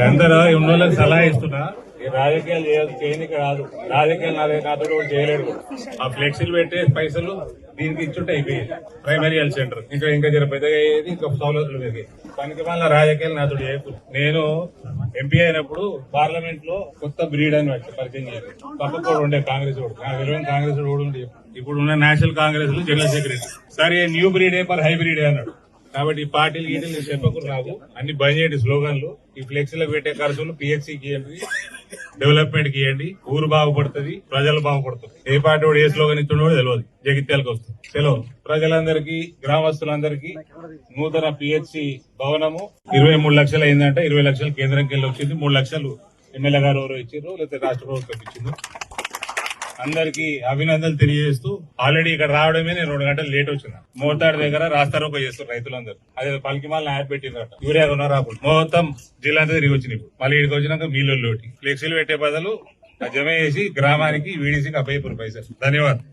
అందరూ ఉన్నోళ్ళకి సలహా ఇస్తున్నా, ఈ రాజకీయాలు చేయనికి రాదు. రాజకీయాలు నాతో కూడా చేయలేడు. ఆ ఫ్లెక్సీలు పెట్టే పైసలు దీనికి ఇచ్చుంటే అయిపోయేది. ప్రైమరీ హెల్త్ సెంటర్ ఇంకా జర పెద్దగా అయ్యేది, ఇంకా సౌలతులు పెరిగాయి. పనికి వల్ల రాజకీయాలు నాతో చేయకూడదు. నేను ఎంపీ అయినప్పుడు పార్లమెంట్ లో కొత్త బ్రీడ్ అని పరిచయం చేయాలి. పక్కకు కూడా ఉండే కాంగ్రెస్ వాడు, నాకు తెలియని కాంగ్రెస్ వాడు ఉండే. ఇప్పుడు ఉన్న నేషనల్ కాంగ్రెస్ లో జనరల్ సెక్రటరీ సరే న్యూ బ్రీడే పర్ హైబ్రిడే అన్నాడు. కాబట్టి ఈ పార్టీలు గీటీలు చెప్పకు రాదు, అన్ని బంద్ చేయండి స్లోగన్లు. ఈ ఫ్లెక్సీలకు పెట్టే ఖర్చులు పిహెచ్సికి ఇవ్వండి, డెవలప్మెంట్ కి ఇవ్వండి. ఊరు బాగుపడుతుంది, ప్రజలు బాగుపడుతుంది. ఏ పార్టీ వాడు ఏ స్లోగన్ ఇస్తుండో తెలియదు. జగిత్యాలకు వస్తుంది సెలవు. ప్రజలందరికీ, గ్రామస్తులందరికీ నూతన పిహెచ్సి భవనము 23 లక్షలు అయిందంటే 20 లక్షలు కేంద్రంకి వెళ్ళి వచ్చింది. 3 లక్షలు ఎమ్మెల్యే గారు ఎవరో ఇచ్చారు, లేకపోతే రాష్ట్ర ప్రభుత్వం ఇచ్చింది. అందరికి అభినందనలు తెలియజేస్తూ, ఆల్రెడీ ఇక్కడ రావడమే నేను 2 గంటలు లేట్ వచ్చిన. మోతాడు దగ్గర రాస్తారోకో చేస్తారు రైతులందరూ. అదే పలికిమాలను యాడ్ పెట్టినట్ట, యూరియా కొన్నా రాకుండా మొత్తం జిల్లా అంతా తిరిగి వచ్చినాయి. మళ్ళీ ఇక్కడికి వచ్చినాక మీలోటి ఫ్లెక్సీలు పెట్టే బదులు జమ చేసి గ్రామానికి వీడీసీకి అప్పయ్యపురు పైసలు. ధన్యవాదాలు.